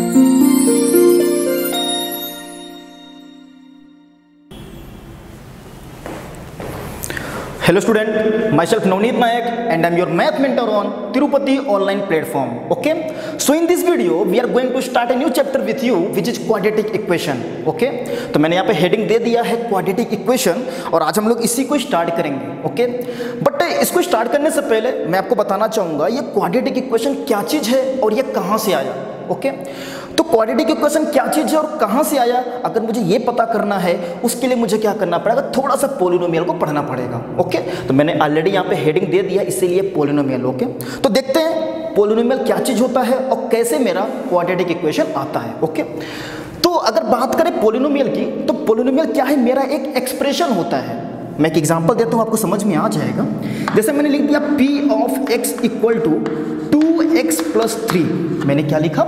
Hello student, myself Navneet Nayak and I am your math mentor on Tirupati online platform. Okay, so in this video we are going to start a new chapter with you which is quadratic equation. Okay, तो मैंने यहाँ पे heading दे दिया है quadratic equation और आज हम लोग इसी को start करेंगे. Okay, बट इसको start करने से पहले मैं आपको बताना चाहूँगा ये quadratic equation क्या चीज़ है और ये कहाँ से आया. ओके तो क्वाड्रेटिक इक्वेशन क्या चीज़ है और कहाँ से आया, अगर मुझे ये पता करना है उसके लिए मुझे क्या करना पड़ेगा, थोड़ा सा पॉलिनोमियल को पढ़ना पड़ेगा. ओके तो मैंने ऑलरेडी यहाँ पे हेडिंग दे दिया इसीलिए पॉलिनोमियल. ओके तो देखते हैं पॉलिनोमियल क्या चीज़ होता है और कैसे मेरा क्वाड्रेटिक इक्वेशन आता है. ओके तो अगर बात करें पॉलिनोमियल की तो पॉलिनोमियल क्या है, मेरा एक एक्सप्रेशन होता है. मैं एक एग्जांपल देता हूँ आपको समझ में आ जाएगा. जैसे मैंने लिख दिया p of x equal to 2x plus 3. मैंने क्या लिखा,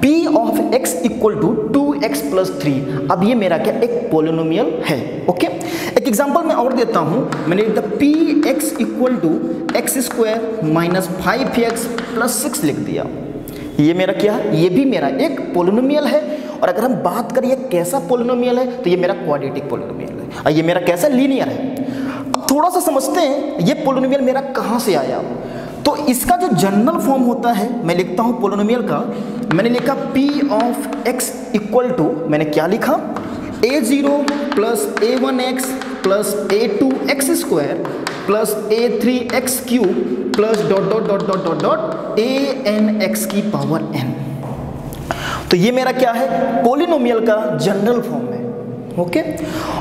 p of x equal to 2x plus 3. अब ये मेरा क्या एक पॉलिनोमियल है. ओके एक एग्जांपल मैं और देता हूँ. मैंने लिख दिया px equal to x square minus 5x plus 6 लिख दिया. ये मेरा क्या है, ये भी मेरा एक पॉलिनोमियल है. और अगर हम बात करें ये कैसा पॉलिनोमियल है तो ये मेरा क्वाड्रेटिक पॉलिनोमियल है और ये मेरा कैसा लीनियर है. अब थोड़ा सा समझते हैं ये पॉलिनोमियल मेरा कहाँ से आया. तो इसका जो जनरल फॉर्म होता है मैं लिखता हूँ पॉलिनोमियल का. मैंने लिखा p of x equal to, मैंने क्या लिखा, a0 plus a1x plus a2x square plus a3x cube plus dot dot dot dot dot dot an(x) की पावर n. तो ये मेरा क्या है पॉलिनोमियल का जनरल फॉर्म है. ओके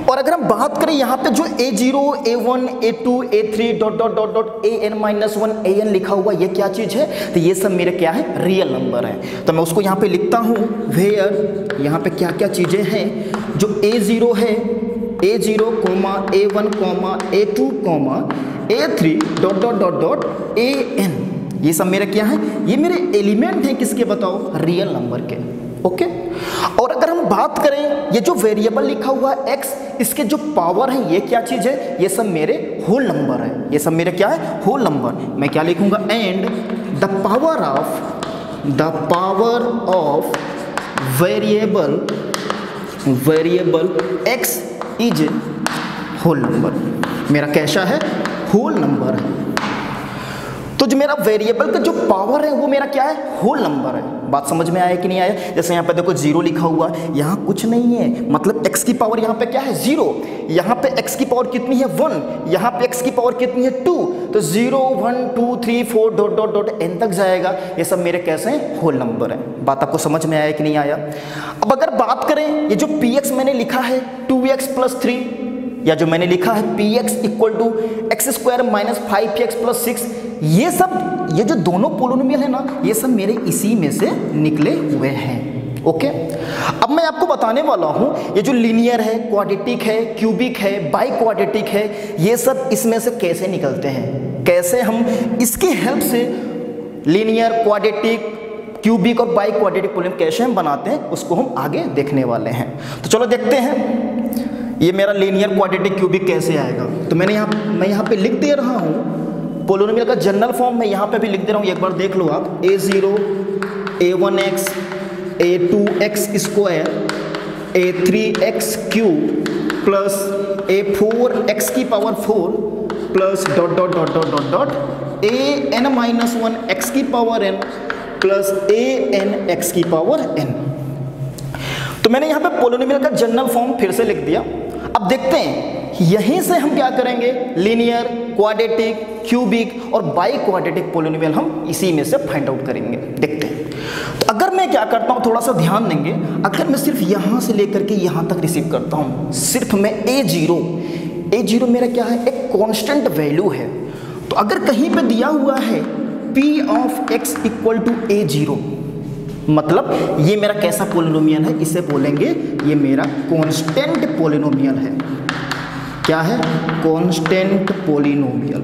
और अगर हम बात करें यहाँ पे जो a0 a1 a2 a3 dot dot dot dot an-1 an लिखा हुआ ये क्या चीज़ है, तो ये सब मेरे क्या है रियल नंबर है. तो मैं उसको यहाँ पे लिखता हूँ वेयर यहाँ पे क्या क्या चीज़ें हैं. जो a0 है a0 a1 a2 a3 dot dot dot dot an, ये सब मेरे क्या है, ये मेरे एलिमेंट हैं किसके बताओ, रियल नंबर के. ओके और अगर हम बात करें ये जो वेरिएबल लिखा हुआ है x, इसके जो पावर है ये क्या चीज़ है, ये सब मेरे होल नंबर है. ये सब मेरे क्या है होल नंबर. मैं क्या लिखूंगा, and the power of variable x is whole number. मेरा कैसा है होल नंबर है. तो जो मेरा वेरिएबल का जो पावर है वो मेरा क्या है होल नंबर है. बात समझ में आया कि नहीं आया. जैसे यहाँ पे देखो 0 लिखा हुआ है, यहाँ कुछ नहीं है, मतलब x की पावर यहाँ पे क्या है 0, यहाँ पे x की पावर कितनी है 1, यहाँ पे x की पावर कितनी है 2. तो 0 1 2 3 4 डॉट डॉट डॉट n तक जाएगा. ये सब मेरे कैसे हैं होल नंबर है. बात आपको समझ में आया कि नहीं आया. अब अगर बात करें ये जो px मैंने लिखा है 2x प्लस 3, या जो मैंने लिखा है px equal to x square minus 5x plus 6, ये सब ये जो दोनों पॉलिनोमियल है ना ये सब मेरे इसी में से निकले हुए हैं. ओके अब मैं आपको बताने वाला हूँ ये जो लीनियर है, क्वाड्रेटिक है, क्यूबिक है, बाई क्वाड्रेटिक है, ये सब इसमें से कैसे निकलते हैं, कैसे हम इसकी हेल्प से लीनियर, क्वाड्रेटिक, क्यूबिक और बाई क्वाड्रेटिक पॉलिनोमियल कैसे हम बनाते हैं उसको हम आगे देखने वाले हैं. तो चलो देखते हैं ये मेरा लीनियर, क्वाड्रेटिक, क्यूबिक कैसे आएगा. तो मैं यहाँ पे लिख दे रहा हूँ पॉलिनोमियल का जनरल फॉर्म. मैं यहाँ पे भी लिख दे रहा हूँ, एक बार देख लो आप. a0 a1x a2x square a3x cube plus a4x की power 4 plus dot dot dot dot dot dot an-1 x की पावर n प्लस an(x) की पावर n. तो मैंने यहाँ पे पॉलिनोमियल का जनरल फॉर्म फिर से लिख दिया. अब देखते हैं यहीं से हम क्या करेंगे, लीनियर, क्वाड्रेटिक, क्यूबिक और बाई क्वाड्रेटिक पॉलिनोमियल हम इसी में से फाइंड आउट करेंगे. देखते हैं. तो अगर मैं क्या करता हूँ थोड़ा सा ध्यान देंगे, अगर मैं सिर्फ यहाँ से लेकर के यहाँ तक रिसीव करता हूँ, सिर्फ मैं a0 मेरा क्या है एक कांस्टेंट वैल्यू है. तो अगर कहीं पे दिया हुआ है p of x equal to a0, मतलब ये मेरा कैसा पॉलिनोमियल है, इसे बोलेंगे ये मेरा कांस्टेंट पॉलिनोमियल है. क्या है कांस्टेंट पॉलिनोमियल.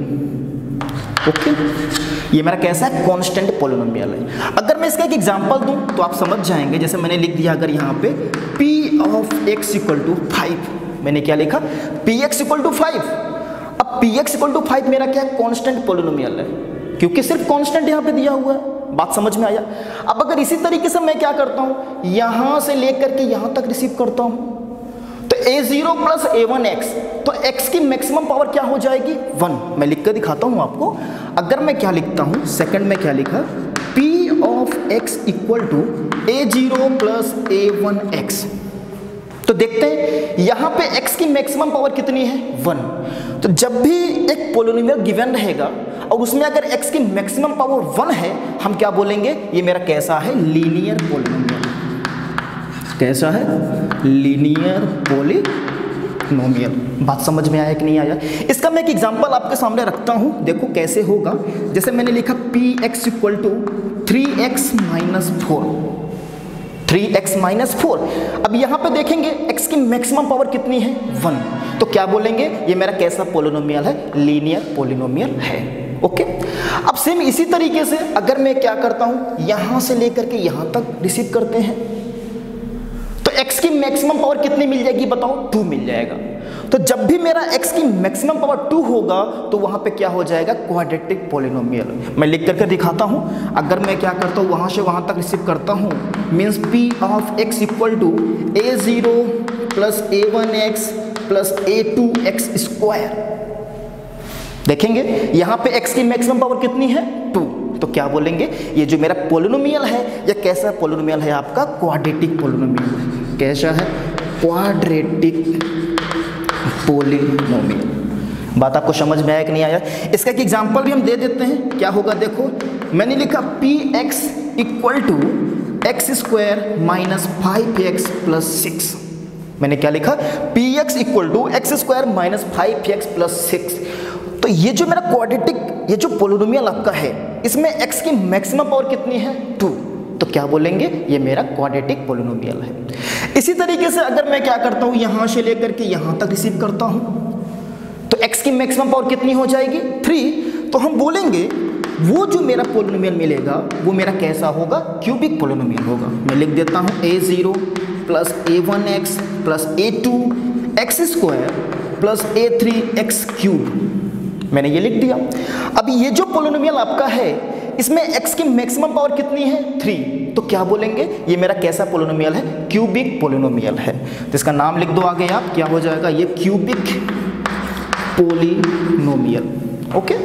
ओके ये मेरा कैसा है कांस्टेंट पॉलिनोमियल है. अगर मैं इसका एक एग्जांपल दूं तो आप समझ जाएंगे. जैसे मैंने लिख दिया अगर यहाँ पे p of x equal to 5, मैंने क्या लिखा px इक्वल टू 5. अब px इक्वल टू 5 मेरा क्या है कांस्टेंट पॉलिनोमियल है क्योंकि सिर्फ कांस्टेंट यहाँ पे दिया हुआ है. बात समझ में आया। अब अगर इसी तरीके से मैं क्या करता हूँ, यहाँ से लेकर के यहाँ तक रिसीव करता हूँ, तो a0 प्लस a1x, तो x की मैक्सिमम पावर क्या हो जाएगी 1। मैं लिख कर दिखाता हूँ आपको। अगर मैं क्या लिखता हूँ, सेकंड में क्या लिखा, p of x equal to a0 plus a1x। तो देखते हैं यहाँ पे x की मैक्सिमम पावर कितनी है 1। तो जब भी एक पोलिनोमियल गिवन रहेगा और उसमें अगर x की मैक्सिमम पावर 1 है, हम क्या बोलेंगे, ये मेरा कैसा है, लीनियर पोलिनोमियल। कैसा है, लीनियर पोलिनोमियल। बात समझ में आया कि नहीं आया। इसका मैं एक एग्जांपल आपके सामने रखता हूं, देखो कैसे होगा। जैसे मैंने लिखा px equal to 3x minus 4, 3x minus 4। अब यहाँ पे देखेंगे x की मैक्सिमम पावर कितनी है 1, तो क्या बोलेंगे, ये मेरा कैसा पोलिनोमियल है, लीनियर पोलिनोमियल है। ओके। अब सेम इसी तरीके से अगर मैं क्या करता हूं, यहां से लेकर के यहां तक रिसीव करते हैं, तो x की मैक्सिमम पावर कितनी मिल जाएगी बताओ, 2 मिल जाएगा। तो जब भी मेरा x की मैक्सिमम पावर 2 होगा तो वहां पे क्या हो जाएगा, क्वाड्रेटिक पोलिनोमियल। मैं लिख करके दिखाता हूं। अगर मैं क्या करता हूं, वहां से वहां तक रिसीव करता हूं, means p of x equal to a0 plus a1x plus a2x square. देखेंगे यहाँ पे x की मैक्सिमम पावर कितनी है 2, तो क्या बोलेंगे, ये जो मेरा पोलिनोमियल है, ये कैसा पोलिनोमियल है आपका, क्वाड्रेटिक पोलिनोमियल। कैसा है, क्वाड्रेटिक पोलिनोमियल। बात आपको समझ में आया कि नहीं आया। इसका एक एग्जांपल भी हम दे देते हैं, क्या होगा देखो। मैंने लिखा px equal to x square minus 5x plus 6। मैंने क्या लिखा, px equal to x square minus 5x plus 6। तो ये जो मेरा क्वाड्रेटिक, ये जो पोलिनोमियल आपका है, इसमें x की मैक्सिमम पावर कितनी है 2, तो क्या बोलेंगे, ये मेरा क्वाड्रेटिक पोलिनोमियल है। इसी तरीके से अगर मैं क्या करता हूँ, यहाँ से लेकर के यहाँ तक रिसीव करता हूँ, तो x की मैक्सिमम पावर कितनी हो जाएगी 3। तो हम बोलेंगे वो जो मेरा पोलिनोमियल मिलेगा वो मेरा कैसा होगा, क्यूबिक पोलिनोमियल होगा। मैं लिख देता हूँ a0 plus a1x plus a2x square plus a3x cube. मैंने ये लिख दिया। अब ये जो पोलिनोमियल आपका है, इसमें x की मैक्सिमम पावर कितनी है 3, तो क्या बोलेंगे, ये मेरा कैसा पोलिनोमियल है, क्यूबिक पोलिनोमियल है। तो इसका नाम लिख दो आगे आप, क्या हो जाएगा, ये क्यूबिक पोलिनोमियल। ओके।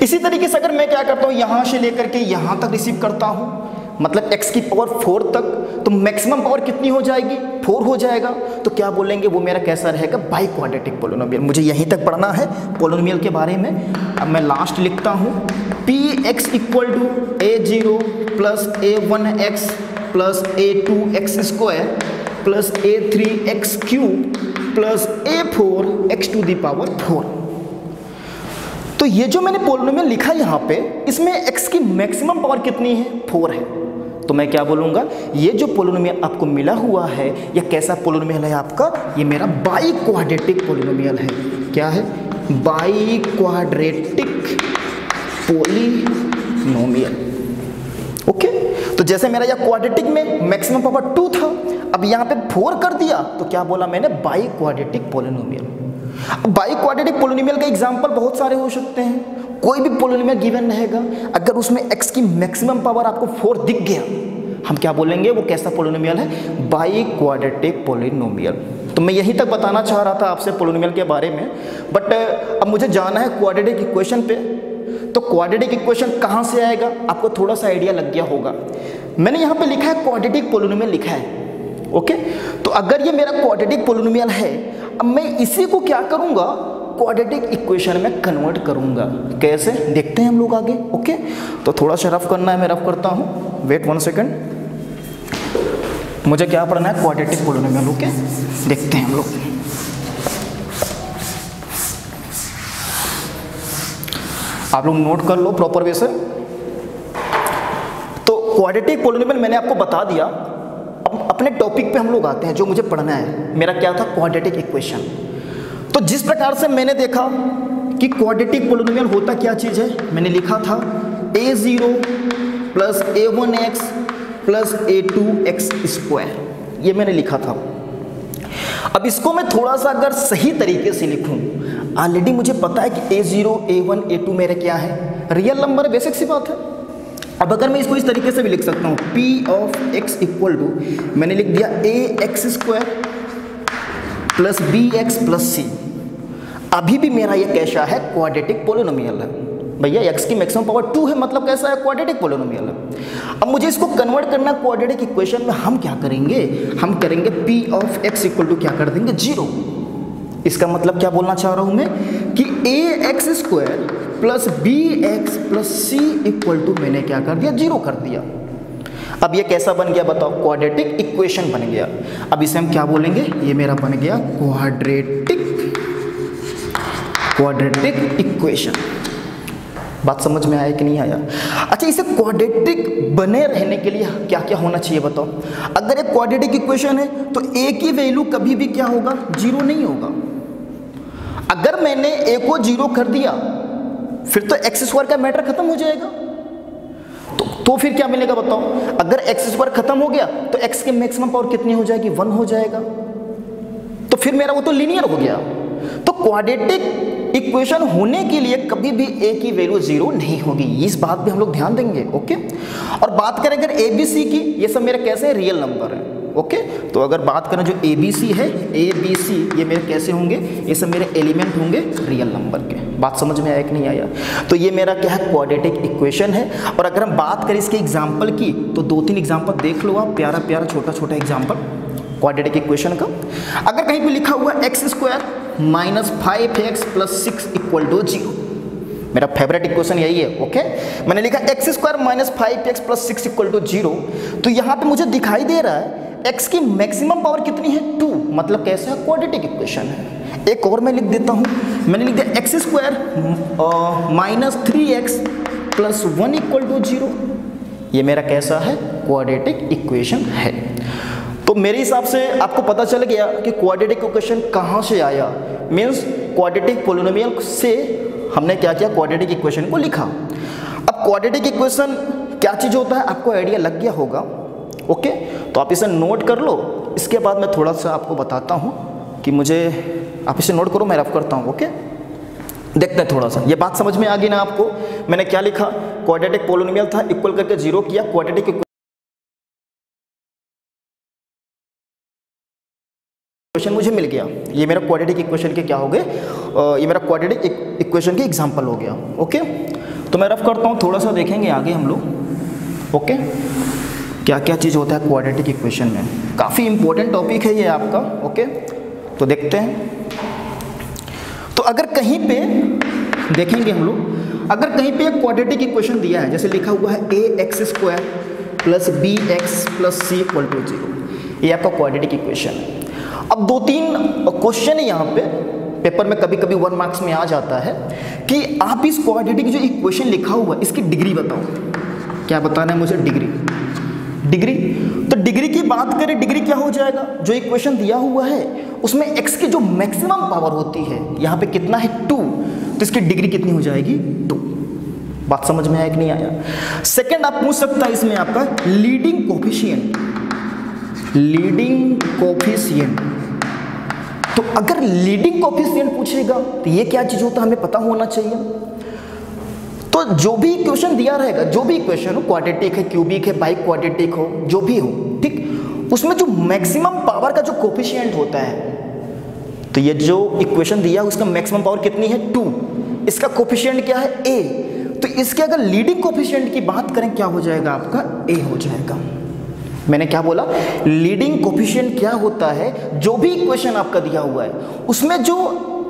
इसी तरीके से अगर मैं क्या करता हूँ, यहाँ से लेकर के यहाँ तक रिसीव करता हूँ, मतलब x की पावर 4 तक, तो मैक्सिमम पावर कितनी हो जाएगी 4 हो जाएगा। तो क्या बोलेंगे, वो मेरा कैसा रहेगा, बाई क्वाड्रेटिक पोलिनोमियल। मुझे यहीं तक पढ़ना है पोलिनोमियल के बारे में। अब मैं लास्ट लिखता हूँ, px equal to a0 plus a1x plus a2x square plus a3x cube plus a4x to the power 4। तो ये जो मैंने पोलिनोमियल लिखा यहाँ पे, इसमें x की मैक्सिमम पावर कितनी है 4 है। तो मैं क्या बोलूँगा, ये जो पोलिनोमियल आपको मिला हुआ है, ये कैसा पोलिनोमियल है आपका, ये मेरा बाई क्वाड्रेटिक पोलिनोमियल है। क्या है, बाई क्वाड्रेटिक पोलिनोमियल। ओके। तो जैसे मेरा यह क्वाड्रेटिक में मैक्सिमम पावर 2 था, अब यहाँ पे 4 कर दिया, तो क्या बोला मैंने, बाई क्वाड्रेटिक पोलिनोमियल। अब बाई क्वाड्रेटिक पोलिनोमियल का एग्जांपल बहुत सारे हो सकते हैं। कोई भी पोलिनोमियल गिवन रहेगा, अगर उसमें x की मैक्सिमम पावर आपको 4 दिख गया, हम क्या बोलेंगे, वो कैसा पोलिनोमियल है, बाई क्वाड्रेटिक पोलिनोमियल। तो मैं यहीं तक बताना चाह रहा था आपसे पोलिनोमियल के बारे में, बट अब मुझे जाना है क्वाड्रेटिक इक्वेशन पे। तो क्वाड्रेटिक इक्वेशन कहाँ से आएगा, आपको थोड़ा सा आइडिया लग गया होगा। मैंने यहाँ पे लिखा है क्वाड्रेटिक पोलिनोमियल लिखा है। ओके। तो अगर ये मेरा क्वाड्रेटिक पोलिनोमियल है, अब मैं इसी को क्या करूँगा, क्वाड्रेटिक इक्वेशन में कन्वर्ट करूँगा। कैसे, देखते हैं हम लोग आगे। ओके। तो थोड़ा सा रफ करना है, मैं रफ करता हूँ, वेट 1 सेकेंड। मुझे क्या पढ़ना है, क्वाड्रेटिक पोलिनोमियल। ओके, देखते हैं हम लोग। आप लोग नोट कर लो प्रॉपर वे से। तो क्वाड्रेटिक पोलिनोमियल मैंने आपको बता दिया। अब अपने टॉपिक पे हम लोग आते हैं, जो मुझे पढ़ना है। मेरा क्या था, क्वाड्रेटिक इक्वेशन। तो जिस प्रकार से मैंने देखा कि क्वाड्रेटिक पोलिनोमियल होता क्या चीज़ है, मैंने लिखा था a0 plus a1x plus a2x square, ये मैंने लिखा था। अब इसको मैं थोड़ा सा अगर सही तरीके से लिखूं, ऑलरेडी मुझे पता है कि a0 a1 a2 मेरे क्या है, रियल नंबर है, बेसिक सी बात है। अब अगर मैं इसको इस तरीके से भी लिख सकता हूँ, P of X equal to, मैंने लिख दिया A X square plus B X plus C. अभी भी मेरा ये कैसा है, क्वाड्रेटिक पोलिनोमियल है भैया। x की मैक्सिमम पावर 2 है, मतलब कैसा है, क्वाड्रेटिक पोलिनोमियल है। अब मुझे इसको कन्वर्ट करना क्वाड्रेटिक इक्वेशन में, हम क्या करेंगे, हम करेंगे p of x equal to क्या कर देंगे, 0। इसका मतलब क्या बोलना चाह रहा हूं मैं कि A X square plus B X plus C equal to मैंने क्या कर दिया, 0 कर दिया। अब ये कैसा बन गया बताओ, क्वाड्रेटिक इक्वेशन बन गया। अब इसे हम क्या बोलेंगे, ये मेरा बन गया क्वाड्रेटिक इक्वेशन। बात समझ में आया कि नहीं आया? अच्छा, इसे क्वाड्रेटिक बने रहने के लिए क्या क्या होना चाहिए बताओ। अगर एक क्वाड्रेटिक इक्वेशन है तो a की वैल्यू कभी भी क्या होगा, 0 नहीं होगा। अगर मैंने a को 0 कर दिया फिर तो एक्स स्क्वायर का मैटर खत्म हो जाएगा। तो फिर क्या मिलेगा बताओ, अगर एक्स स्क्वायर खत्म हो गया तो x की मैक्सिमम पावर कितनी हो जाएगी, 1 हो जाएगा। तो फिर मेरा वो तो लीनियर हो गया। तो क्वाड्रेटिक इक्वेशन होने के लिए कभी भी a की वैल्यू 0 नहीं होगी, इस बात पे हम लोग ध्यान देंगे। ओके, और बात करें अगर a b c की, ये सब मेरे कैसे रियल नंबर है। ओके, तो अगर बात करें जो a b c है, a b c ये मेरे कैसे होंगे, ये सब मेरे एलिमेंट होंगे रियल नंबर के। बात समझ में आया कि नहीं आया? तो ये मेरा क्या है, क्वाड्रेटिक इक्वेशन है। और अगर हम बात करें इसके एग्जाम्पल की तो 2-3 एग्जाम्पल देख लो आप, प्यारा प्यारा छोटा छोटा एग्जाम्पल क्वाड्रेटिक इक्वेशन का। अगर कहीं पे लिखा हुआ x square minus 5x plus 6 equal to 0, मेरा फेवरेट इक्वेशन यही है। ओके, मैंने लिखा x square minus 5x plus 6 equal to 0, तो यहाँ पे मुझे दिखाई दे रहा है x की मैक्सिमम पावर कितनी है, 2, मतलब कैसा है, क्वाड्रेटिक इक्वेशन है। एक और मैं लिख देता हूँ, मैंने लिख दिया x square minus 3x plus 1 equal to 0, ये मेरा कैसा है, क्वाड्रेटिक इक्वेशन है। तो मेरे हिसाब से आपको पता चल गया कि क्वाड्रेटिक इक्वेशन कहाँ से आया, मीन्स क्वाड्रेटिक पोलिनोमियल से हमने क्या किया, क्वाड्रेटिक इक्वेशन को लिखा। अब क्वाड्रेटिक इक्वेशन क्या चीज़ होता है आपको आइडिया लग गया होगा। ओके, तो आप इसे नोट कर लो, इसके बाद मैं थोड़ा सा आपको बताता हूँ कि मुझे, आप इसे नोट करो, मैं रफ करता हूँ। ओके, देखते हैं थोड़ा सा, ये बात समझ में आ गई ना आपको। मैंने क्या लिखा, क्वाड्रेटिक पोलिनोमियल था, इक्वल करके 0 किया, क्वाड्रेटिक इक्वेशन मुझे मिल गया। ये मेरा क्वाड्रेटिक इक्वेशन के क्या हो गए, ये मेरा क्वाड्रेटिक इक्वेशन के एग्जांपल हो गया। ओके, तो मैं रफ करता हूँ, थोड़ा सा देखेंगे आगे हम लोग। ओके, क्या क्या चीज़ होता है क्वाड्रेटिक इक्वेशन में, काफ़ी इंपॉर्टेंट टॉपिक है ये आपका। ओके, तो देखते हैं। तो अगर कहीं पे देखेंगे हम लोग, अगर कहीं पे क्वाड्रेटिक इक्वेशन दिया है, जैसे लिखा हुआ है A X square plus B X plus C equal to 0, ये आपका क्वाड्रेटिक इक्वेशन है। अब 2-3 क्वेश्चन है यहाँ पे, पेपर में कभी कभी 1 मार्क्स में आ जाता है कि आप इस क्वाड्रेटिक जो इक्वेशन लिखा हुआ है इसकी डिग्री बताओ। क्या बताना है मुझे, डिग्री। तो डिग्री की बात करें, डिग्री क्या हो जाएगा, जो इक्वेशन दिया हुआ है उसमें x की जो मैक्सिमम पावर होती है यहाँ पे कितना है, 2, तो इसकी डिग्री कितनी हो जाएगी, 2। बात समझ में आया कि नहीं आया? सेकेंड आप पूछ सकता है इसमें आपका लीडिंग कोफिशिएंट। तो अगर लीडिंग कोफिशिएंट पूछेगा तो ये क्या चीज़ होता है, हमें पता होना चाहिए। तो जो भी इक्वेशन दिया रहेगा, जो भी इक्वेशन हो, क्वाड्रेटिक है, क्यूबिक है, बाई क्वाड्रेटिक हो, जो भी हो, ठीक, उसमें जो मैक्सिमम पावर का जो कोफिशिएंट होता है, तो ये जो इक्वेशन दिया है उसका मैक्सिमम पावर कितनी है, 2, इसका कोफिशिएंट क्या है, a, तो इसके अगर लीडिंग कोफिशिएंट की बात करें क्या हो जाएगा आपका, a हो जाएगा। मैंने क्या बोला, लीडिंग कोफिशिएंट क्या होता है, जो भी इक्वेशन आपका दिया हुआ है उसमें जो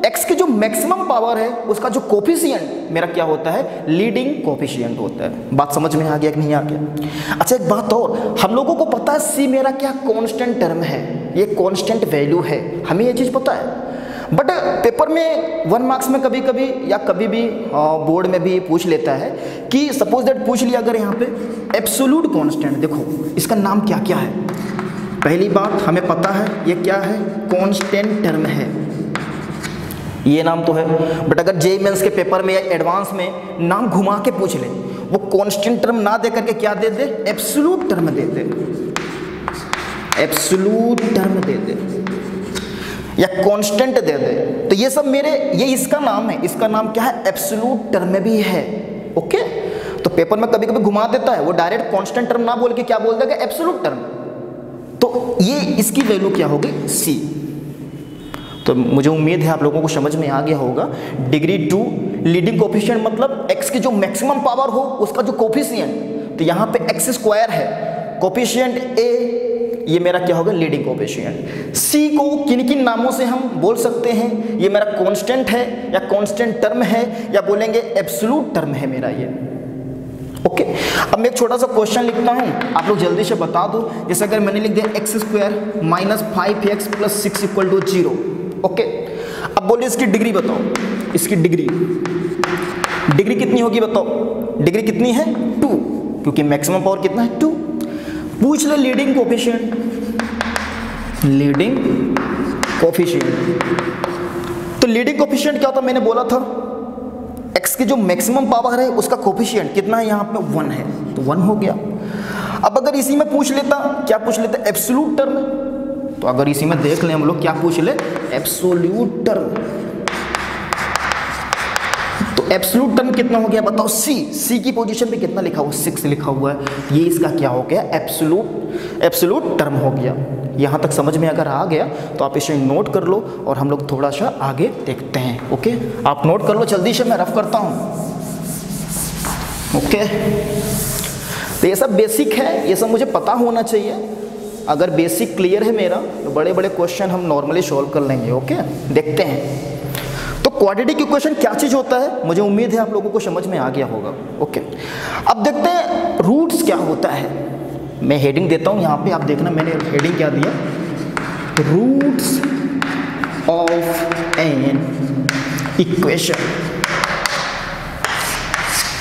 x की जो मैक्सिमम पावर है उसका जो कोफिशिएंट मेरा क्या होता है, लीडिंग कोफिशिएंट होता है। बात समझ में आ गया कि नहीं आ गया? अच्छा, एक बात और, हम लोगों को पता है c मेरा क्या कांस्टेंट टर्म है, ये कांस्टेंट वैल्यू है, हमें ये चीज़ पता है। बट पेपर में 1 मार्क्स में कभी कभी या कभी भी बोर्ड में भी पूछ लेता है कि सपोज दैट पूछ लिया अगर यहाँ पे एब्सोल्यूट कांस्टेंट, देखो इसका नाम क्या क्या है। पहली बात हमें पता है ये क्या है, कांस्टेंट टर्म है, ये नाम तो है। बट अगर जेईई मेंस के पेपर में या एडवांस में नाम घुमा के पूछ ले, वो कांस्टेंट टर्म ना दे करके क्या दे दे, एब्सोल्यूट टर्म दे दे, एब्सोल्यूट टर्म दे दे या कांस्टेंट दे दे, तो ये सब मेरे, ये इसका नाम है, इसका नाम क्या है, एब्सोल्यूट टर्म भी है। ओके, तो पेपर में कभी कभी घुमा देता है, वो डायरेक्ट कांस्टेंट टर्म ना बोल के क्या बोल देगा, एब्सोल्यूट टर्म। तो ये इसकी वैल्यू क्या होगी, c। तो मुझे उम्मीद है आप लोगों को समझ में आ गया होगा। डिग्री 2 लीडिंग कोफिशिएंट मतलब x की जो मैक्सिमम पावर हो उसका जो कोफिशिएंट, तो यहाँ पे x स्क्वायर है, कोफिशिएंट a, ये मेरा क्या होगा, लीडिंग कोफिशिएंट। c को किन किन नामों से हम बोल सकते हैं, ये मेरा कांस्टेंट है या कांस्टेंट टर्म है या बोलेंगे एब्सोल्यूट टर्म है मेरा ये। ओके, अब मैं एक छोटा सा क्वेश्चन लिखता हूँ, आप लोग जल्दी से बता दो। जैसे अगर मैंने लिख दिया x square minus 5x plus 6 equal to 0। Okay, अब बोलिए इसकी डिग्री बताओ, इसकी डिग्री कितनी होगी बताओ, डिग्री कितनी है 2, क्योंकि मैक्सिमम पावर कितना है 2। पूछ ले लीडिंग कोफिशिएंट, लीडिंग कोफिशिएंट। तो लीडिंग कोफिशिएंट क्या होता है, मैंने बोला था x की जो मैक्सिमम पावर है उसका कोफिशिएंट कितना है, यहाँ पे 1 है, तो 1 हो गया। अब अगर इसी में पूछ लेता, क्या पूछ लेता, एब्सोल्यूट टर्म, तो अगर इसी में देख लें हम लोग क्या पूछ ले, एब्सोल्यूट टर्म। तो एब्सोल्यूट टर्म कितना हो गया बताओ, c की पोजीशन पे कितना लिखा हुआ, 6 लिखा हुआ है, ये इसका क्या हो गया, एब्सोल्यूट टर्म हो गया। यहाँ तक समझ में अगर आ गया तो आप इसे नोट कर लो और हम लोग थोड़ा सा आगे देखते हैं। ओके, आप नोट कर लो जल्दी से, मैं रफ करता हूँ। ओके, तो ये सब बेसिक है, ये सब मुझे पता होना चाहिए। अगर बेसिक क्लियर है मेरा तो बड़े बड़े क्वेश्चन हम नॉर्मली सॉल्व कर लेंगे। ओके, देखते हैं। तो क्वाड्रेटिक इक्वेशन क्या चीज़ होता है, मुझे उम्मीद है आप लोगों को समझ में आ गया होगा। ओके, अब देखते हैं रूट्स क्या होता है। मैं हेडिंग देता हूं यहाँ पे, आप देखना मैंने हेडिंग क्या दिया, roots of an equation.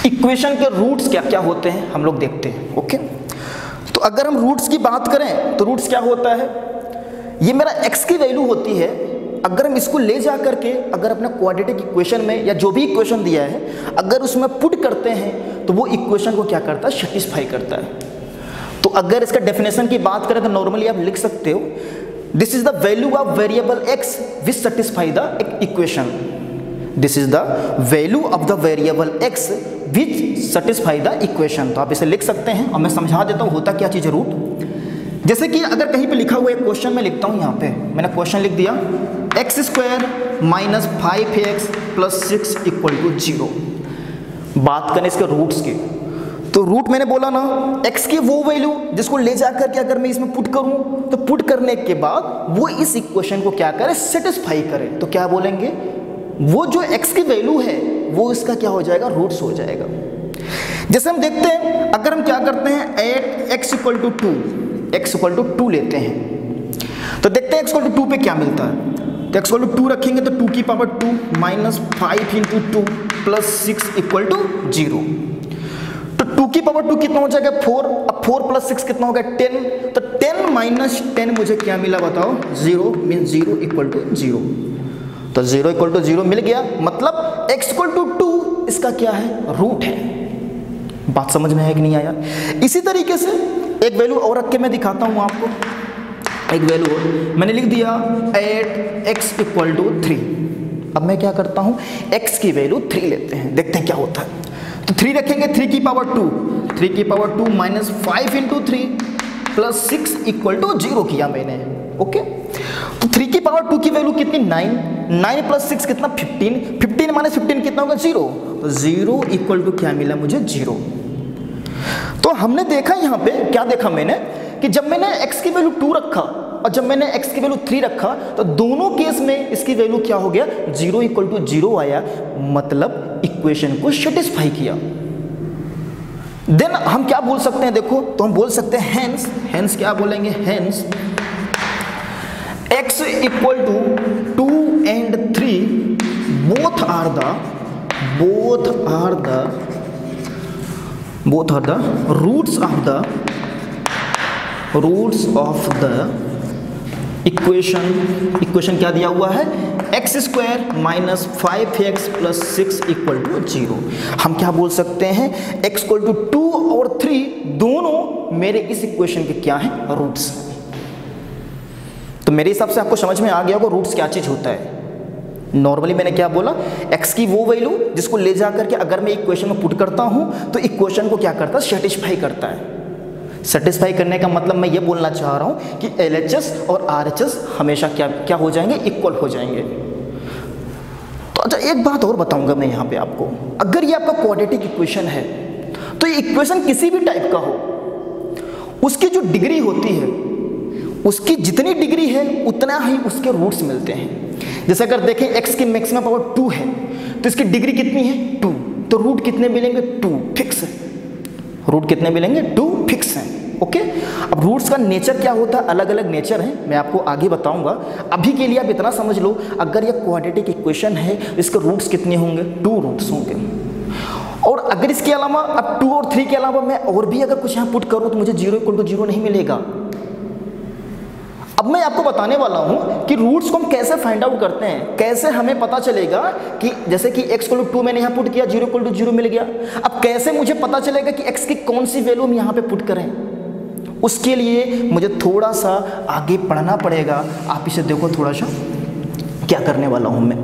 Equation के रूट्स क्या क्या होते हैं हम लोग देखते हैं। ओके, तो अगर हम रूट्स की बात करें तो रूट्स क्या होता है, ये मेरा x की वैल्यू होती है। अगर हम इसको ले जा करके अगर अपना क्वाड्रेटिक इक्वेशन में या जो भी इक्वेशन दिया है अगर उसमें पुट करते हैं तो वो इक्वेशन को क्या करता है, सेटिस्फाई करता है। तो अगर इसका डेफिनेशन की बात करें तो नॉर्मली आप लिख सकते हो, this is the value of variable x which satisfy the equation. This is the value of the variable x which satisfy the equation. तो आप इसे लिख सकते हैं और मैं समझा देता हूं होता क्या चीज़ है रूट। जैसे कि अगर कहीं पे लिखा हुआ एक क्वेश्चन में लिखता हूं, यहाँ पे मैंने क्वेश्चन लिख दिया x square minus 5x plus 6 equal to 0। बात करें इसके रूट्स की, तो रूट मैंने बोला ना x की वो वैल्यू जिसको ले जाकर के अगर मैं इसमें पुट करूं तो पुट करने के बाद वो इस इक्वेशन को क्या करे, सेटिस्फाई करे। तो क्या बोलेंगे, वो जो x की वैल्यू है वो इसका क्या हो जाएगा, रूट्स हो जाएगा। जैसे हम देखते हैं अगर हम क्या करते हैं एट x इक्वल टू 2 लेते हैं तो देखते हैं x इक्वल टू 2 पे क्या मिलता है। तो x इक्वल टू 2 रखेंगे तो 2 की power 2 minus 5 into 2 plus 6 equal to 0। तो 2 की पावर 2 कितना हो जाएगा 4। अब 4 प्लस 6 कितना हो गया 10। तो 10 माइनस 10 मुझे क्या मिला बताओ, 0 मीन 0 इक्वल टू 0। तो 0 इक्वल टू 0 मिल गया, मतलब x इक्वल टू 2 इसका क्या है, रूट है। बात समझ में है कि नहीं आया। इसी तरीके से एक वैल्यू और रख के मैं दिखाता हूं आपको। एक वैल्यू मैंने लिख दिया एट x इक्वल टू 3। अब मैं क्या करता हूं, x की वैल्यू 3 लेते हैं, देखते हैं क्या होता है। तो 3 रखेंगे, 3 की power 2 minus 5 into 3 plus 6 equal to 0 किया मैंने। ओके, तो 3 की पावर 2 की वैल्यू कितनी 9 प्लस 6 कितना 15 माइनस 15 कितना होगा 0। तो 0 इक्वल टू क्या मिला मुझे 0। तो हमने देखा यहाँ पे क्या देखा मैंने कि जब मैंने x की वैल्यू 2 रखा और जब मैंने x की वैल्यू 3 रखा तो दोनों केस में इसकी वैल्यू क्या हो गया, 0 इक्वल टू 0 आया, मतलब इक्वेशन को सेटिस्फाई किया। देन हम क्या बोल सकते हैं, देखो तो हम बोल सकते हैं हेंस क्या बोलेंगे, hence x equal to 2 and 3 both are the roots of the equation क्या दिया हुआ है, x square minus 5x plus 6 equal to 0। हम क्या बोल सकते हैं, x इक्वल टू 2 और 3 दोनों मेरे इस इक्वेशन के क्या हैं, रूट्स। तो मेरे हिसाब से आपको समझ में आ गया होगा रूट्स क्या चीज होता है। नॉर्मली मैंने क्या बोला, x की वो वैल्यू जिसको ले जा करके अगर मैं इक्वेशन में पुट करता हूँ तो इक्वेशन को क्या करता है, सेटिस्फाई करता है। सेटिस्फाई करने का मतलब मैं ये बोलना चाह रहा हूँ कि LHS और RHS हमेशा क्या हो जाएंगे, इक्वल हो जाएंगे। तो अच्छा एक बात और बताऊंगा मैं यहाँ पे आपको, अगर ये आपका क्वाड्रेटिक इक्वेशन है तो ये इक्वेशन किसी भी टाइप का हो, उसकी जो डिग्री होती है, उसकी जितनी डिग्री है उतना ही उसके रूट्स मिलते हैं। जैसे अगर देखें x की मैक्सिमम पावर 2 है तो इसकी डिग्री कितनी है, 2, तो रूट कितने मिलेंगे, 2 फिक्स है। रूट कितने मिलेंगे, 2 फिक्स हैं। ओके, अब रूट्स का नेचर क्या होता है, अलग अलग नेचर है, मैं आपको आगे बताऊंगा। अभी के लिए आप इतना समझ लो, अगर ये क्वाड्रेटिक इक्वेशन है इसके रूट्स कितने होंगे, 2 रूट्स होंगे। और अगर इसके अलावा अब 2 और 3 के अलावा मैं और भी अगर कुछ यहाँ पुट करूँ तो मुझे 0 = 0 नहीं मिलेगा। अब मैं आपको बताने वाला हूँ कि रूट्स को हम कैसे फाइंड आउट करते हैं, कैसे हमें पता चलेगा कि जैसे कि x = 2 मैंने यहाँ पुट किया, 0 = 0 मिल गया। अब कैसे मुझे पता चलेगा कि x की कौन सी वैल्यू हम यहाँ पे पुट करें, उसके लिए मुझे थोड़ा सा आगे पढ़ना पड़ेगा। आप इसे देखो, थोड़ा सा क्या करने वाला हूँ मैं,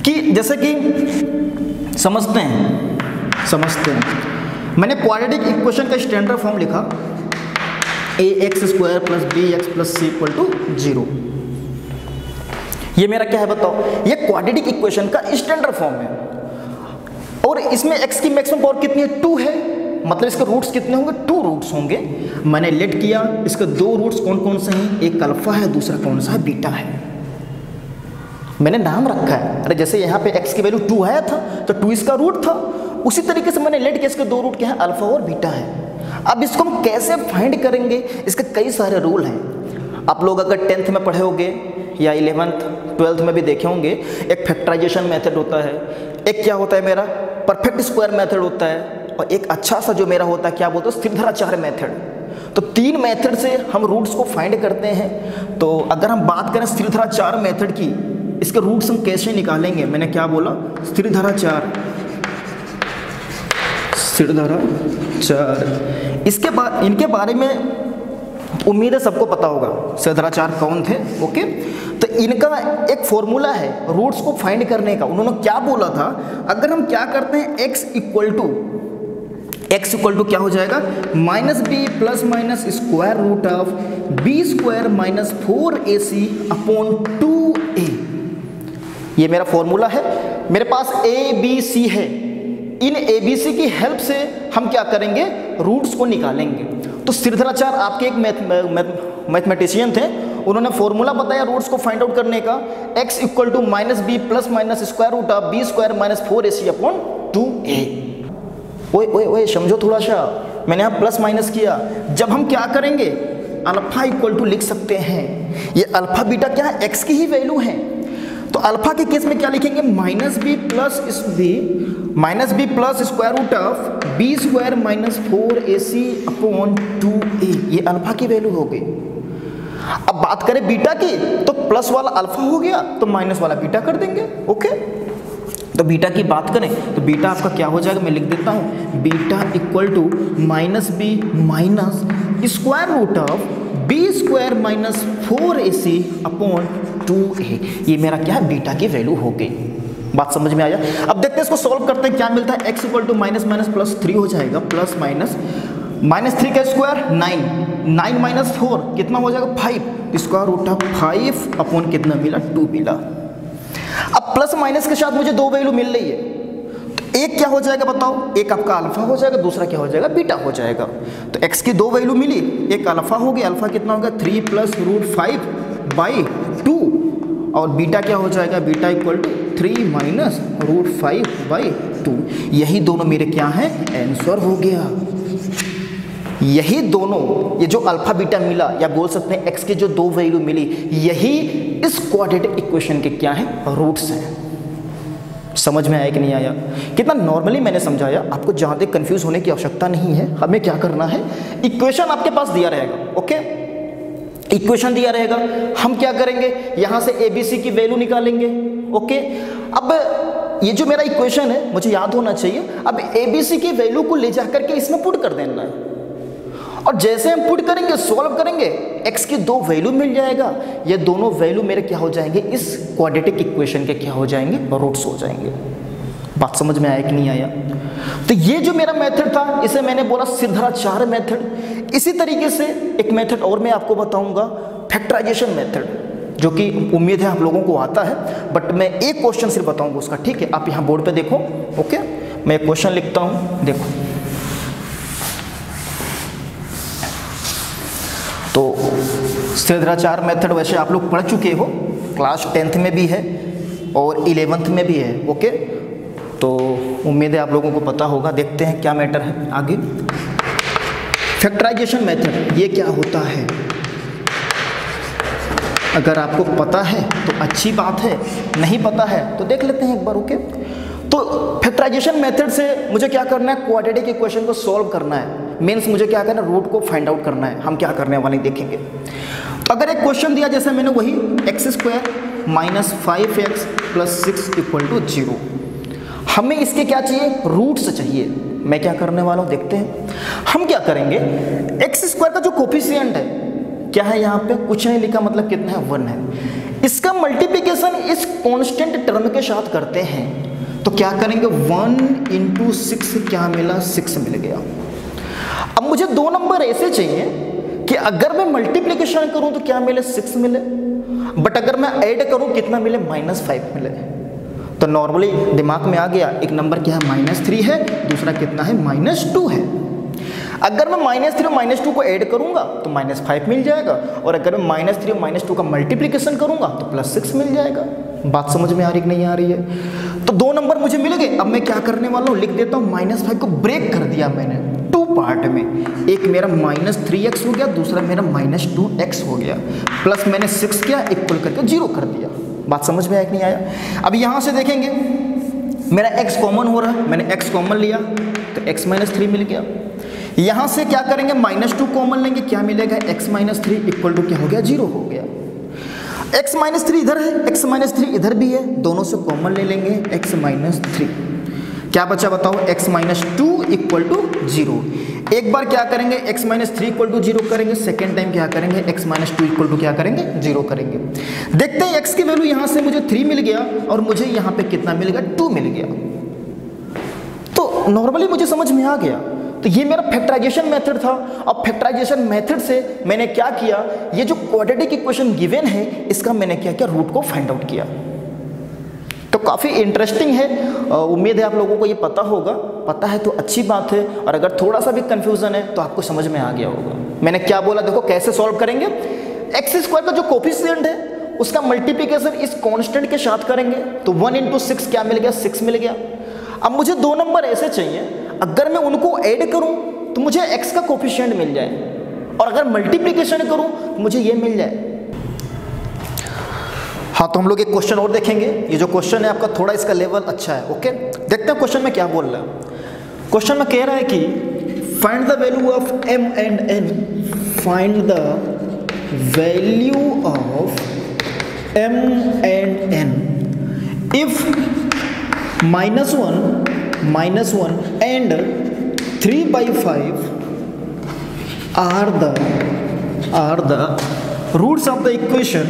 कि जैसे कि समझते हैं मैंने क्वाड्रेटिक इक्वेशन का स्टैंडर्ड फॉर्म लिखा, ax² + bx + c = 0। ये मेरा क्या है बताओ, ये क्वाड्रेटिक इक्वेशन का स्टैंडर्ड फॉर्म है और इसमें x की मैक्सिमम पावर कितनी है, 2 है, मतलब इसके रूट्स कितने होंगे, 2 रूट्स होंगे। मैंने लेट किया, इसके 2 रूट्स कौन कौन से हैं, एक अल्फा है, दूसरा कौन सा है, बीटा है। मैंने नाम रखा है, अरे जैसे यहाँ पे x की वैल्यू 2 आया था तो 2 इसका रूट था, उसी तरीके से मैंने लेट किया, इसके 2 रूट क्या है, अल्फा और बीटा है। अब इसको हम कैसे फाइंड करेंगे, इसके कई सारे रूल हैं। आप लोग अगर 10th में पढ़े होंगे या 11th 12th में भी देखे होंगे, एक फैक्टराइजेशन मेथड होता है, एक क्या होता है मेरा परफेक्ट स्क्वायर मेथड होता है, और एक अच्छा सा जो मेरा होता है क्या बोलते हैं, स्थिरधाराचार्य मेथड। तो 3 मेथड से हम रूट्स को फाइंड करते हैं। तो अगर हम बात करें स्थिरधाराचार्य मेथड की, इसके रूट्स हम कैसे निकालेंगे, मैंने क्या बोला, स्थिरधाराचार्य, इसके बाद इनके बारे में उम्मीद है सबको पता होगा स्थिरधाराचार्य कौन थे। ओके, तो इनका एक फॉर्मूला है रूट्स को फाइंड करने का। उन्होंने क्या बोला था, अगर हम क्या करते हैं, x इक्वल टू क्या हो जाएगा, -b ± √b² - 4ac / 2a। ये मेरा फॉर्मूला है, मेरे पास a b c है, इन ABC की हेल्प से हम क्या करेंगे, रूट्स को निकालेंगे। तो स्थिरधाराचार्य आपके एक मैथमेटिशियन थे, उन्होंने फॉर्मूला बताया रूट्स को फाइंड आउट करने का, x = -b ± √b² - 4ac / 2a। ओए समझो थोड़ा सा, मैंने यहाँ प्लस माइनस किया। जब हम क्या करेंगे, अल्फा = लिख सकते हैं, ये अल्फा बीटा क्या है, x की ही वैल्यू है। तो अल्फा के केस में क्या लिखेंगे, -b + b² - 4ac / 2a। ये अल्फा की वैल्यू हो गई। अब बात करें बीटा की, तो प्लस वाला अल्फा हो गया तो माइनस वाला बीटा कर देंगे। ओके, तो बीटा की बात करें तो बीटा आपका क्या हो जाएगा, मैं लिख देता हूँ, beta = -b - b² - 4ac / 2a। ये मेरा क्या है, बीटा की वैल्यू हो गई। बात समझ में आया। अब देखते हैं इसको सॉल्व करते हैं, क्या मिलता है, x = -−+3 हो जाएगा, प्लस माइनस -3 का स्क्वायर 9 - 4 कितना हो जाएगा, 5 √5 अपॉन कितना मिला, 2 मिला। अब प्लस माइनस के साथ मुझे 2 वैल्यू मिल रही है, तो एक क्या हो जाएगा बताओ, एक आपका अल्फा हो जाएगा, दूसरा क्या हो जाएगा, बीटा हो जाएगा। तो x की 2 वैल्यू मिली, एक अल्फा हो गया, अल्फा कितना होगा 3 + √5/2, और बीटा क्या हो जाएगा, बीटा = 3 - √5/2। यही दोनों मेरे क्या हैं, आंसर हो गया। यही दोनों, ये जो अल्फा बीटा मिला, या बोल सकते हैं x की जो 2 वैल्यू मिली, यही इस क्वाड्रेटिक इक्वेशन के क्या है, रूट्स हैं। समझ में आया कि नहीं आया, कितना नॉर्मली मैंने समझाया, आपको जहाँ तक कंफ्यूज होने की आवश्यकता नहीं है। हमें क्या करना है, इक्वेशन आपके पास दिया रहेगा, ओके, इक्वेशन दिया रहेगा, हम क्या करेंगे, यहाँ से ABC की वैल्यू निकालेंगे। ओके, अब ये जो मेरा इक्वेशन है, मुझे याद होना चाहिए, अब ABC की वैल्यू को ले जाकर के इसमें पुट कर देना है, और जैसे हम पुट करेंगे, सॉल्व करेंगे, x की दो वैल्यू मिल जाएगा। ये दोनों वैल्यू मेरे क्या हो जाएंगे, इस क्वाड्रेटिक इक्वेशन के क्या हो जाएंगे, रूट्स हो जाएंगे। बात समझ में आया कि नहीं आया? तो ये जो मेरा मेथड था, इसे मैंने बोला सिरधराचार्य मेथड। इसी तरीके से एक मेथड और मैं आपको बताऊंगा, फैक्टराइजेशन मेथड, जो कि उम्मीद है आप लोगों को आता है, बट मैं एक क्वेश्चन सिर्फ बताऊंगा उसका, ठीक है? आप यहाँ बोर्ड पे देखो, ओके? मैं एक क्वेश्चन लिखता हूँ, देखो। तो सिरधराचार्य मेथड वैसे आप लोग पढ़ चुके हो, क्लास 10th में भी है और 11th में भी है, ओके? तो उम्मीद है आप लोगों को पता होगा। देखते हैं क्या मैटर है आगे। फैक्टराइजेशन मेथड ये क्या होता है, अगर आपको पता है तो अच्छी बात है, नहीं पता है तो देख लेते हैं एक बार, ओके? तो फैक्टराइजेशन मेथड से मुझे क्या करना है, क्वाड्रेटिक इक्वेशन को सॉल्व करना है। मीन्स मुझे क्या करना है, रूट को फाइंड आउट करना है। हम क्या करने वाले देखेंगे। तो अगर एक क्वेश्चन दिया, जैसे मैंने वही x² - 5x + 6 = 0, हमें इसके क्या चाहिए, रूट्स चाहिए। मैं क्या करने वाला हूँ देखते हैं। हम क्या करेंगे, x² का जो कोफिशिएंट है, क्या है यहाँ पे, कुछ नहीं लिखा, मतलब कितना है, 1 है। इसका मल्टीप्लिकेशन इस कांस्टेंट टर्म के साथ करते हैं, तो क्या करेंगे, 1 × 6 क्या मिला, 6 मिल गया। अब मुझे दो नंबर ऐसे चाहिए कि अगर मैं मल्टीप्लिकेशन करूं तो क्या मिले, 6 मिले, बट अगर मैं ऐड करूं कितना मिले, -5 मिले। तो नॉर्मली दिमाग में आ गया, एक नंबर क्या है, -3 है, दूसरा कितना है, -2 है। अगर मैं -3 और -2 को ऐड करूंगा तो -5 मिल जाएगा, और अगर मैं -3 और -2 का मल्टीप्लिकेशन करूंगा तो +6 मिल जाएगा। बात समझ में आ रही कि नहीं आ रही है? तो दो नंबर मुझे मिल गए। अब मैं क्या करने वाला हूँ, लिख देता हूँ, -5 को ब्रेक कर दिया मैंने 2 पार्ट में। एक मेरा -3x हो गया, दूसरा मेरा -2x हो गया, प्लस मैंने 6 किया, इक्वल करके 0 कर दिया। बात समझ में आया कि नहीं आया? अब यहाँ से देखेंगे, मेरा x कॉमन हो रहा है, मैंने x कॉमन लिया तो x - 3 मिल गया। यहाँ से क्या करेंगे, -2 कॉमन लेंगे, क्या मिलेगा, x - 3 इक्वल टू क्या हो गया, 0 हो गया। x - 3 इधर है, x - 3 इधर भी है, दोनों से कॉमन ले लेंगे, x - 3 क्या बचा बताओ, x - 2 इक्वल टू 0। एक बार क्या करेंगे, x - 3 इक्वल टू 0 करेंगे, सेकेंड टाइम क्या करेंगे, x - 2 इक्वल टू क्या करेंगे, 0 करेंगे। देखते हैं x की वैल्यू यहाँ से मुझे 3 मिल गया और मुझे यहाँ पे कितना मिल गया, 2 मिल गया। तो नॉर्मली मुझे समझ में आ गया। तो ये मेरा फैक्टराइजेशन मेथड था। अब फैक्टराइजेशन मेथड से मैंने क्या किया, ये जो क्वाड्रेटिक इक्वेशन गिवन है, इसका मैंने क्या किया, रूट को फाइंड आउट किया। तो काफ़ी इंटरेस्टिंग है, उम्मीद है आप लोगों को ये पता होगा। पता है तो अच्छी बात है, और अगर थोड़ा सा भी कंफ्यूजन है तो आपको समझ में आ गया होगा। मैंने क्या बोला, देखो कैसे सॉल्व करेंगे। x² का जो कोफिशिएंट है उसका मल्टीप्लिकेशन इस कांस्टेंट के साथ करेंगे, तो 1 × 6 क्या मिल गया, 6 मिल गया। अब मुझे दो नंबर ऐसे चाहिए, अगर मैं उनको ऐड करूं तो मुझे x का कोफिशिएंट मिल जाए, और अगर मल्टीप्लिकेशन करूं तो मुझे ये मिल जाए। हाँ, तो हम लोग एक क्वेश्चन और देखेंगे। ये जो क्वेश्चन है आपका थोड़ा इसका लेवल अच्छा है, ओके? देखते हैं क्वेश्चन में क्या बोल रहा है। क्वेश्चन में कह रहा है कि find the value of m and n, find the value of m and n if -1 and 3/5 are the roots of the equation,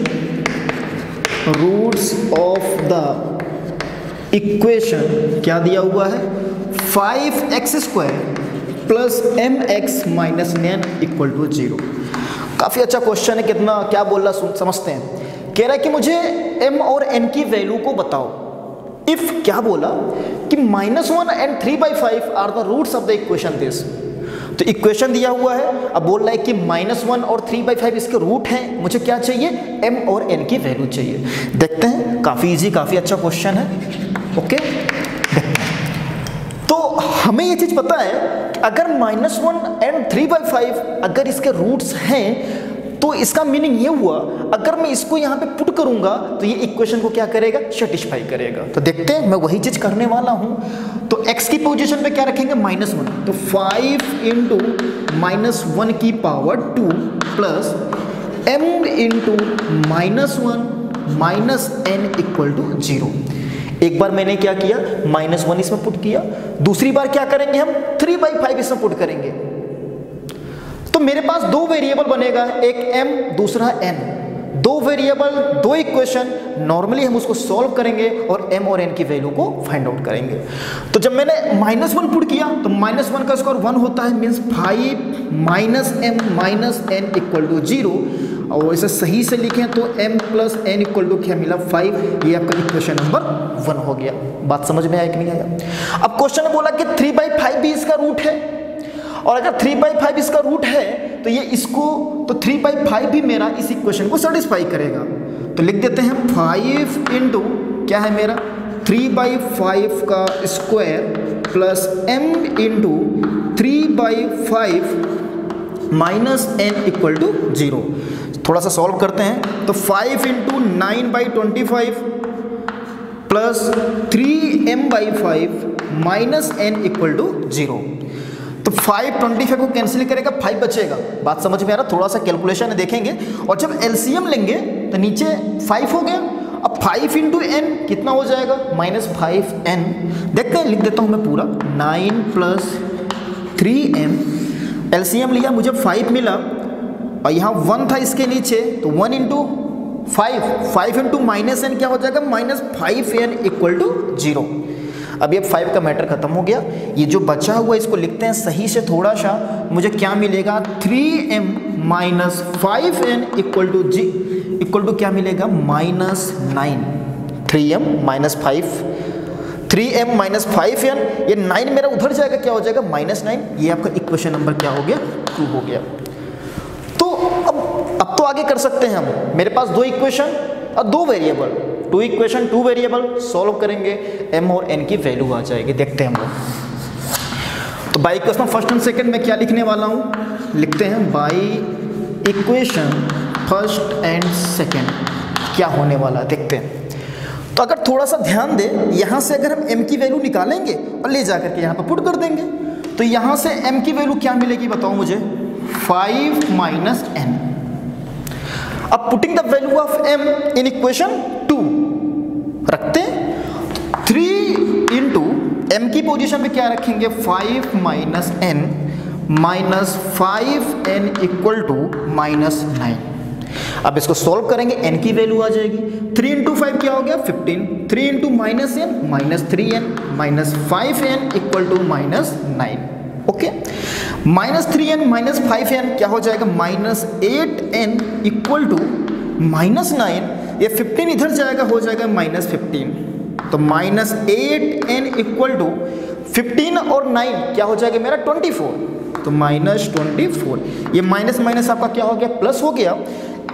क्या दिया हुआ है, 5x² + mx - 9 = 0। काफ़ी अच्छा क्वेश्चन है। कितना क्या बोल रहा समझते हैं। कह रहा है कि मुझे m और n की वैल्यू को बताओ। इफ क्या बोला कि -1 and 3/5 are the roots of the equation this. तो इक्वेशन दिया हुआ है, अब बोल रहा है कि -1 और 3/5 इसके रूट हैं। मुझे क्या चाहिए, m और n की वैल्यू चाहिए। देखते हैं, काफ़ी इजी, काफ़ी अच्छा क्वेश्चन है, ओके? तो हमें ये चीज़ पता है कि अगर -1 and 3/5 अगर इसके रूट्स हैं, तो इसका मीनिंग ये हुआ, अगर मैं इसको यहाँ पे पुट करूंगा तो ये इक्वेशन को क्या करेगा, सेटिस्फाई करेगा। तो देखते हैं, मैं वही चीज करने वाला हूं। तो x की पोजीशन पे क्या रखेंगे, -1, तो 5 × -1 की पावर 2 प्लस m × -1 - n = 0। एक बार मैंने क्या किया, -1 इसमें पुट किया, दूसरी बार क्या करेंगे हम, 3/5 इसमें पुट करेंगे। तो मेरे पास दो वेरिएबल बनेगा, एक m दूसरा n, दो वेरिएबल दो इक्वेशन। नॉर्मली हम उसको सॉल्व करेंगे और m और n की वैल्यू को फाइंड आउट करेंगे। तो जब मैंने -1 पुट किया तो -1 का स्क्वायर 1 होता है, मीन्स 5 - m - n = 0। और इसे सही से लिखें तो m + n = क्या मिला 5। ये आपका इक्वेशन नंबर 1 हो गया। बात समझ में आया कि नहीं आया? अब क्वेश्चन में बोला कि 3/5 भी इसका रूट है, और अगर 3/5 इसका रूट है तो ये इसको, तो 3/5 भी मेरा इस इक्वेशन को सेटिस्फाई करेगा। तो लिख देते हैं 5 इंटू क्या है मेरा 3/5 का square plus m into 3/5 minus n = 0। थोड़ा सा सॉल्व करते हैं तो 5 into 9/25 plus 3m/5 minus n = 0। तो 5/25 को कैंसिल करेगा, 5 बचेगा। बात समझ में आ रहा? थोड़ा सा कैलकुलेशन देखेंगे, और जब एलसीएम लेंगे तो नीचे 5 हो गया। अब 5 इंटू n कितना हो जाएगा -5n। देखते हैं, लिख देता हूं मैं पूरा 9 प्लस 3m। एलसीएम लिया, मुझे 5 मिला, और यहाँ 1 था इसके नीचे, तो 1 इंटू 5 इंटू -n क्या हो जाएगा -5n = 0। अब ये 5 का मैटर खत्म हो गया। ये जो बचा हुआ इसको लिखते हैं सही से थोड़ा सा। मुझे क्या मिलेगा 3m - 5n = क्या मिलेगा -9। 3m - 5n, ये 9 मेरा उधर जाएगा, क्या हो जाएगा -9। ये आपका इक्वेशन नंबर क्या हो गया 2 हो गया। तो अब तो आगे कर सकते हैं हम। मेरे पास दो इक्वेशन और दो वेरिएबल, 2 इक्वेशन 2 वेरिएबल सॉल्व करेंगे, m और n की वैल्यू आ जाएगी। देखते हैं हम लोग। तो by equation first and second में क्या लिखने वाला हूँ, लिखते हैं by equation first and second क्या होने वाला है, देखते हैं। तो अगर थोड़ा सा ध्यान दे, यहाँ से अगर हम m की वैल्यू निकालेंगे और ले जाकर के यहाँ पर पुट कर देंगे, तो यहाँ से m की वैल्यू क्या मिलेगी बताओ मुझे 5 - n। अब putting the value of m in equation 2 रखते हैं, 3 इंटू m की पोजीशन पे क्या रखेंगे 5 - n माइनस 5n = -9। अब इसको सॉल्व करेंगे, n की वैल्यू आ जाएगी। 3 इंटू 5 क्या हो गया 15, 3 into -n -3n minus 5n = -9। Okay, -3n -5n क्या हो जाएगा -8n = -9। ये 15 इधर जाएगा, हो जाएगा -15। तो -8n = 15 और 9 क्या हो जाएगा मेरा 24। तो -24, ये माइनस माइनस आपका क्या हो गया प्लस हो गया।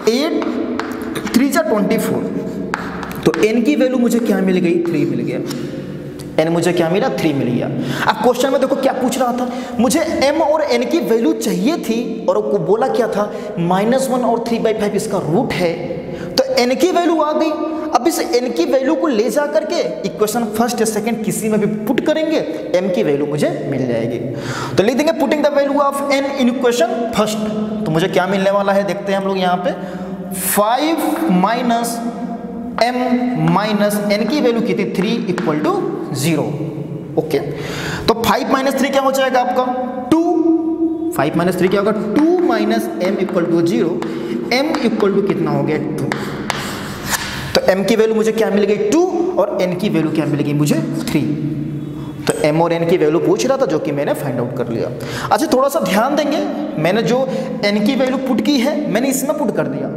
8 3 जा 24, तो n की वैल्यू मुझे क्या मिल गई 3 मिल गया। n मुझे क्या मिला 3 मिल गया। अब क्वेश्चन में देखो क्या पूछ रहा था, मुझे m और n की वैल्यू चाहिए थी, और वो बोला क्या था -1 और 3/5 इसका रूट है। तो n की वैल्यू आ गई। अब इस n की वैल्यू को ले जा करके इक्वेशन फर्स्ट या सेकंड किसी में भी पुट करेंगे, m की वैल्यू मुझे मिल जाएगी। तो लिख देंगे putting the value of n in equation first. तो मुझे क्या मिलने वाला है देखते हैं हम लोग यहाँ पे 5 माइनस m माइनस n की वैल्यू कितनी 3 = 0। ओके, तो 5 - 3 क्या हो जाएगा आपका 2। 5 - 3 क्या होगा 2 - m = 0। m = कितना हो गया 2। तो m की वैल्यू मुझे क्या मिल गई 2, और n की वैल्यू क्या मिल गई मुझे 3। तो m और n की वैल्यू पूछ रहा था, जो कि मैंने फाइंड आउट कर लिया। अच्छा थोड़ा सा ध्यान देंगे, मैंने जो n की वैल्यू पुट की है मैंने इसमें पुट कर दिया।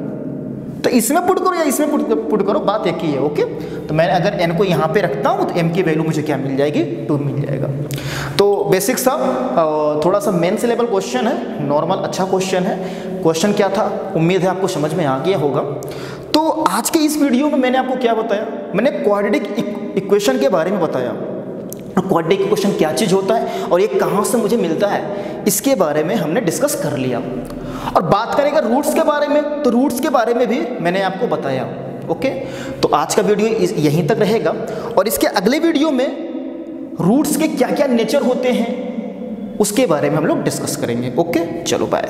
तो इसमें पुट करो या इसमें पुट करो, बात एक ही है। ओके, तो मैं अगर n को यहाँ पे रखता हूँ तो m की वैल्यू मुझे क्या मिल जाएगी 2 मिल जाएगा। तो बेसिक्स था, थोड़ा सा मेंस लेवल क्वेश्चन है, नॉर्मल अच्छा क्वेश्चन है। क्वेश्चन क्या था उम्मीद है आपको समझ में आ गया होगा। तो आज के इस वीडियो में मैंने आपको क्या बताया, मैंने क्वाड्रेटिक इक्वेशन के बारे में बताया। क्वाड्रेटिक इक्वेशन क्या चीज़ होता है और ये कहाँ से मुझे मिलता है, इसके बारे में हमने डिस्कस कर लिया। और बात करेंगे रूट्स के बारे में, तो रूट्स के बारे में भी मैंने आपको बताया। ओके, तो आज का वीडियो यहीं तक रहेगा, और इसके अगले वीडियो में रूट्स के क्या क्या नेचर होते हैं उसके बारे में हम लोग डिस्कस करेंगे। ओके, चलो बाय।